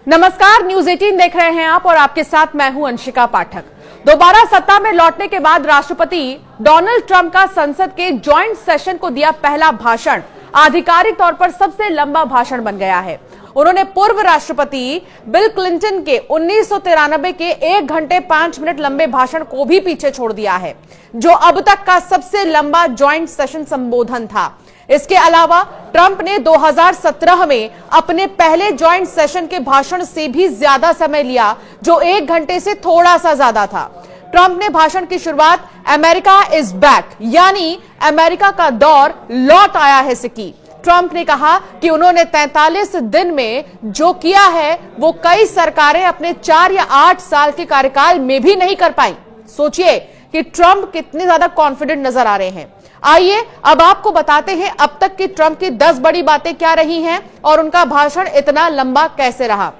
नमस्कार, न्यूज 18 देख रहे हैं आप और आपके साथ मैं हूं अंशिका पाठक। दोबारा सत्ता में लौटने के बाद राष्ट्रपति डोनाल्ड ट्रंप का संसद के जॉइंट सेशन को दिया पहला भाषण आधिकारिक तौर पर सबसे लंबा भाषण बन गया है। उन्होंने पूर्व राष्ट्रपति बिल क्लिंटन के 1993 के 1 घंटे 5 मिनट लंबे भाषण को भी पीछे छोड़ दिया है, जो अब तक का सबसे लंबा जॉइंट सेशन संबोधन था। इसके अलावा ट्रंप ने 2017 में अपने पहले जॉइंट सेशन के भाषण से भी ज्यादा समय लिया, जो 1 घंटे से थोड़ा सा ज्यादा था। ट्रंप ने भाषण की शुरुआत अमेरिका इज बैक यानी अमेरिका का दौर लौट आया है से की। ट्रंप ने कहा कि उन्होंने 43 दिन में जो किया है वो कई सरकारें अपने 4 या 8 साल के कार्यकाल में भी नहीं कर पाई। सोचिए कि ट्रंप कितने ज्यादा कॉन्फिडेंट नजर आ रहे हैं। आइए अब आपको बताते हैं अब तक की ट्रंप की 10 बड़ी बातें क्या रही हैं और उनका भाषण इतना लंबा कैसे रहा।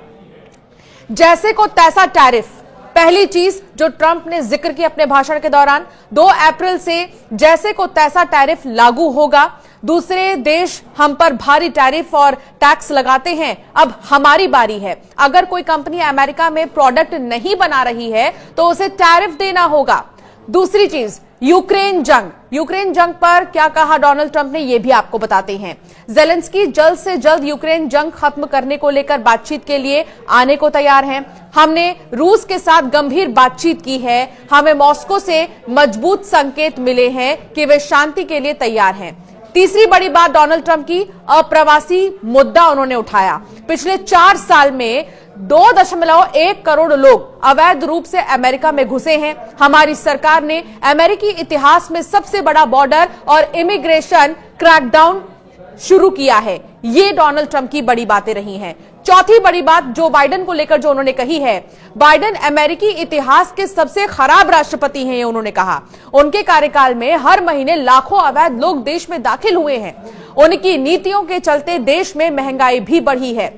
जैसे को तैसा टैरिफ, पहली चीज जो ट्रंप ने जिक्र की अपने भाषण के दौरान, 2 अप्रैल से जैसे को तैसा टैरिफ लागू होगा। दूसरे देश हम पर भारी टैरिफ और टैक्स लगाते हैं, अब हमारी बारी है। अगर कोई कंपनी अमेरिका में प्रोडक्ट नहीं बना रही है तो उसे टैरिफ देना होगा। दूसरी चीज यूक्रेन जंग पर क्या कहा डोनाल्ड ट्रंप ने, यह भी आपको बताते हैं। ज़ेलेंस्की जल्द से जल्द यूक्रेन जंग खत्म करने को लेकर बातचीत के लिए आने को तैयार हैं। हमने रूस के साथ गंभीर बातचीत की है। हमें मॉस्को से मजबूत संकेत मिले हैं कि वे शांति के लिए तैयार हैं। तीसरी बड़ी बात डोनाल्ड ट्रंप की अप्रवासी मुद्दा उन्होंने उठाया। पिछले 4 साल में 2.1 करोड़ लोग अवैध रूप से अमेरिका में घुसे हैं। हमारी सरकार ने अमेरिकी इतिहास में सबसे बड़ा बॉर्डर और इमिग्रेशन क्रैकडाउन शुरू किया है। ये डोनाल्ड ट्रंप की बड़ी बातें रही हैं। चौथी बड़ी बात जो बाइडेन को लेकर जो उन्होंने कही है, बाइडेन अमेरिकी इतिहास के सबसे खराब राष्ट्रपति हैं, ये उन्होंने कहा। उनके कार्यकाल में हर महीने लाखों अवैध लोग देश में दाखिल हुए हैं। उनकी नीतियों के चलते देश में महंगाई भी बढ़ी है।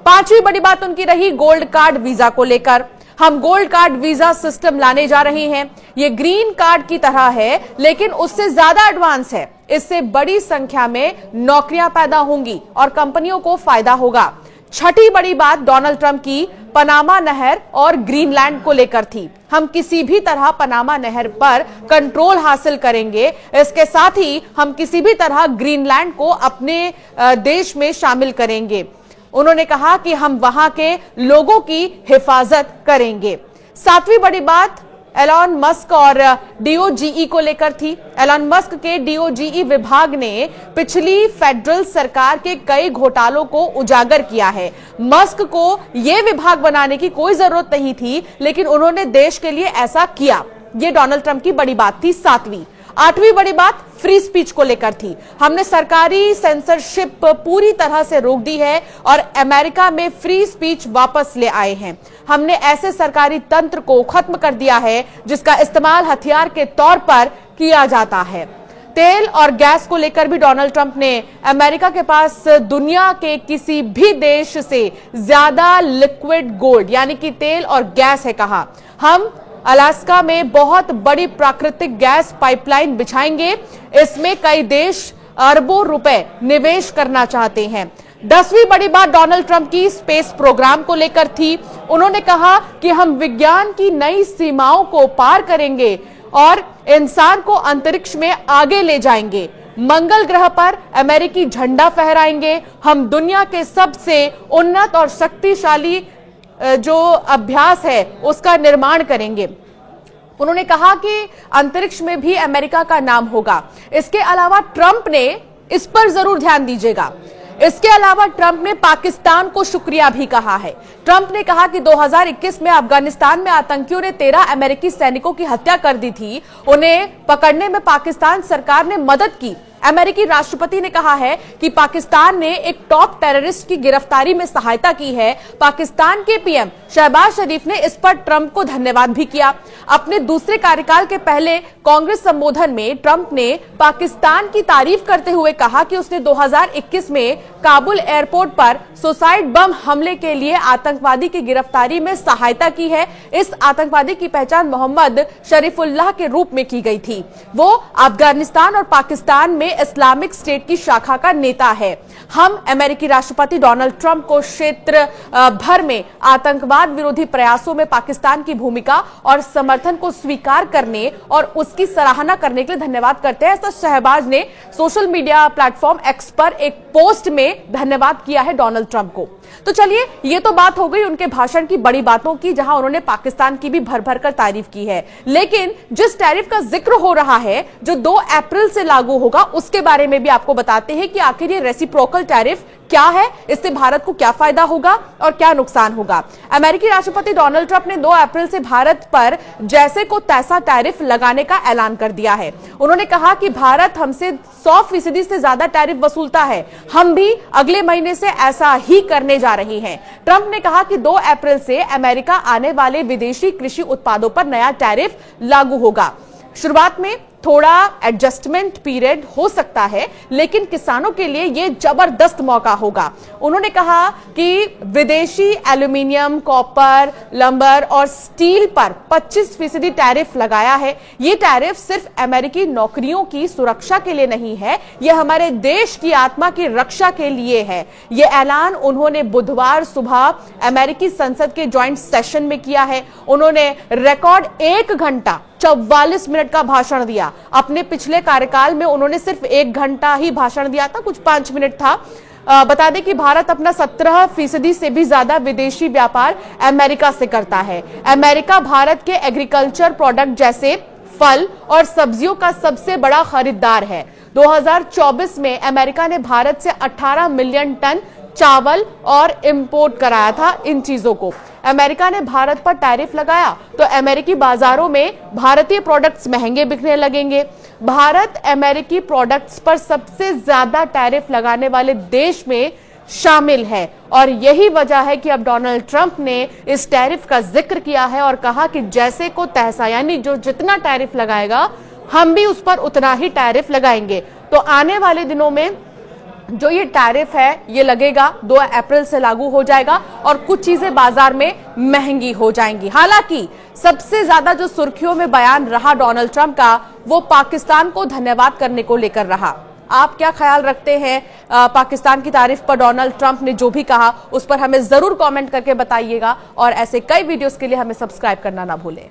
पांचवी बड़ी बात उनकी रही गोल्ड कार्ड वीजा को लेकर। हम गोल्ड कार्ड वीजा सिस्टम लाने जा रहे हैं। ये ग्रीन कार्ड की तरह है लेकिन उससे ज्यादा एडवांस है। इससे बड़ी संख्या में नौकरियां पैदा होंगी और कंपनियों को फायदा होगा। छठी बड़ी बात डोनाल्ड ट्रंप की पनामा नहर और ग्रीनलैंड को लेकर थी। हम किसी भी तरह पनामा नहर पर कंट्रोल हासिल करेंगे। इसके साथ ही हम किसी भी तरह ग्रीनलैंड को अपने देश में शामिल करेंगे। उन्होंने कहा कि हम वहां के लोगों की हिफाजत करेंगे। सातवीं बड़ी बात एलन मस्क और डीओजीई को लेकर थी। एलन मस्क के डीओजीई विभाग ने पिछली फेडरल सरकार के कई घोटालों को उजागर किया है। मस्क को यह विभाग बनाने की कोई जरूरत नहीं थी, लेकिन उन्होंने देश के लिए ऐसा किया। यह डोनाल्ड ट्रंप की बड़ी बात थी। सातवीं। आठवीं बड़ी बात फ्री स्पीच को लेकर थी। हमने सरकारी सेंसरशिप पूरी तरह से रोक दी है और अमेरिका में फ्री स्पीच वापस ले आए हैं। हमने ऐसे सरकारी तंत्र को खत्म कर दिया है जिसका इस्तेमाल हथियार के तौर पर किया जाता है। तेल और गैस को लेकर भी डोनाल्ड ट्रंप ने अमेरिका के पास दुनिया के किसी भी देश से ज्यादा लिक्विड गोल्ड यानी कि तेल और गैस है कहा। हम अलास्का में बहुत बड़ी प्राकृतिक गैस पाइपलाइन बिछाएंगे। इसमें कई देश अरबों रुपए निवेश करना चाहते हैं। 10वीं बड़ी बात डोनाल्ड ट्रंप की स्पेस प्रोग्राम को लेकर थी। उन्होंने कहा कि हम विज्ञान की नई सीमाओं को पार करेंगे और इंसान को अंतरिक्ष में आगे ले जाएंगे। मंगल ग्रह पर अमेरिकी झंडा फहराएंगे। हम दुनिया के सबसे उन्नत और शक्तिशाली जो अभ्यास है उसका निर्माण करेंगे। उन्होंने कहा कि अंतरिक्ष में भी अमेरिका का नाम होगा। इसके अलावा ट्रंप ने इस पर जरूर ध्यान दीजिएगा, इसके अलावा ट्रंप ने पाकिस्तान को शुक्रिया भी कहा है। ट्रंप ने कहा कि 2021 में अफगानिस्तान में आतंकियों ने 13 अमेरिकी सैनिकों की हत्या कर दी थी। उन्हें पकड़ने में पाकिस्तान सरकार ने मदद की। अमेरिकी राष्ट्रपति ने कहा है कि पाकिस्तान ने एक टॉप टेररिस्ट की गिरफ्तारी में सहायता की है। पाकिस्तान के पीएम शहबाज शरीफ ने इस पर ट्रंप को धन्यवाद भी किया। अपने दूसरे कार्यकाल के पहले कांग्रेस संबोधन में ट्रंप ने पाकिस्तान की तारीफ करते हुए कहा कि उसने 2021 में काबुल एयरपोर्ट पर सुसाइड बम हमले के लिए आतंकवादी की गिरफ्तारी में सहायता की है। इस आतंकवादी की पहचान मोहम्मद शरीफुल्लाह के रूप में की गई थी। वो अफगानिस्तान और पाकिस्तान में इस्लामिक स्टेट की शाखा का नेता है। हम अमेरिकी राष्ट्रपति डोनाल्ड ट्रंप को क्षेत्र भर में आतंकवाद विरोधी प्रयासों में पाकिस्तान की भूमिका और समर्थन को स्वीकार करने और उसकी सराहना करने के लिए धन्यवाद करते हैं। ऐसा शहबाज ने सोशल मीडिया प्लेटफॉर्म एक्स पर एक पोस्ट में धन्यवाद किया है डोनाल्ड ट्रंप को। तो चलिए, ये तो बात हो गई उनके भाषण की बड़ी बातों की, जहां उन्होंने पाकिस्तान की भी भर भर कर तारीफ की है। लेकिन जिस टैरिफ का जिक्र हो रहा है जो 2 अप्रैल से लागू होगा, उसके बारे में भी आपको बताते हैं कि आखिर ये रेसिप्रोकल टैरिफ क्या है, इससे भारत को क्या फायदा होगा और क्या नुकसान होगा। अमेरिकी राष्ट्रपति डोनाल्ड ट्रंप ने 2 अप्रैल से भारत पर जैसे को तैसा टैरिफ लगाने का ऐलान कर दिया है। उन्होंने कहा कि भारत हमसे 100% से ज्यादा टैरिफ वसूलता है, हम भी अगले महीने से ऐसा ही करने जा रहे हैं। ट्रंप ने कहा कि 2 अप्रैल से अमेरिका आने वाले विदेशी कृषि उत्पादों पर नया टैरिफ लागू होगा। शुरुआत में थोड़ा एडजस्टमेंट पीरियड हो सकता है, लेकिन किसानों के लिए यह जबरदस्त मौका होगा। उन्होंने कहा कि विदेशी एल्यूमिनियम, कॉपर, लंबर और स्टील पर 25% टैरिफ लगाया है। यह टैरिफ सिर्फ अमेरिकी नौकरियों की सुरक्षा के लिए नहीं है, यह हमारे देश की आत्मा की रक्षा के लिए है। यह ऐलान उन्होंने बुधवार सुबह अमेरिकी संसद के ज्वाइंट सेशन में किया है। उन्होंने रिकॉर्ड 1 घंटा 44 मिनट का भाषण दिया। अपने पिछले कार्यकाल में उन्होंने सिर्फ 1 घंटा ही भाषण दिया था, कुछ 5 मिनट था। बता दें कि भारत अपना 17% से भी ज्यादा विदेशी व्यापार अमेरिका से करता है। अमेरिका भारत के एग्रीकल्चर प्रोडक्ट जैसे फल और सब्जियों का सबसे बड़ा खरीदार है। 2024 में अमेरिका ने भारत से 18 मिलियन टन चावल और इंपोर्ट कराया था। इन चीजों को अमेरिका ने भारत पर टैरिफ लगाया तो अमेरिकी बाजारों में भारतीय प्रोडक्ट्स महंगे बिकने लगेंगे। भारत अमेरिकी प्रोडक्ट्स पर सबसे ज्यादा टैरिफ लगाने वाले देश में शामिल है और यही वजह है कि अब डोनाल्ड ट्रंप ने इस टैरिफ का जिक्र किया है और कहा कि जैसे को तैसा, यानी जो जितना टैरिफ लगाएगा हम भी उस पर उतना ही टैरिफ लगाएंगे। तो आने वाले दिनों में जो ये टैरिफ है ये लगेगा, 2 अप्रैल से लागू हो जाएगा और कुछ चीजें बाजार में महंगी हो जाएंगी। हालांकि सबसे ज्यादा जो सुर्खियों में बयान रहा डोनाल्ड ट्रंप का, वो पाकिस्तान को धन्यवाद करने को लेकर रहा। आप क्या ख्याल रखते हैं पाकिस्तान की तारीफ पर डोनाल्ड ट्रंप ने जो भी कहा, उस पर हमें जरूर कमेंट करके बताइएगा और ऐसे कई वीडियोस के लिए हमें सब्सक्राइब करना ना भूलें।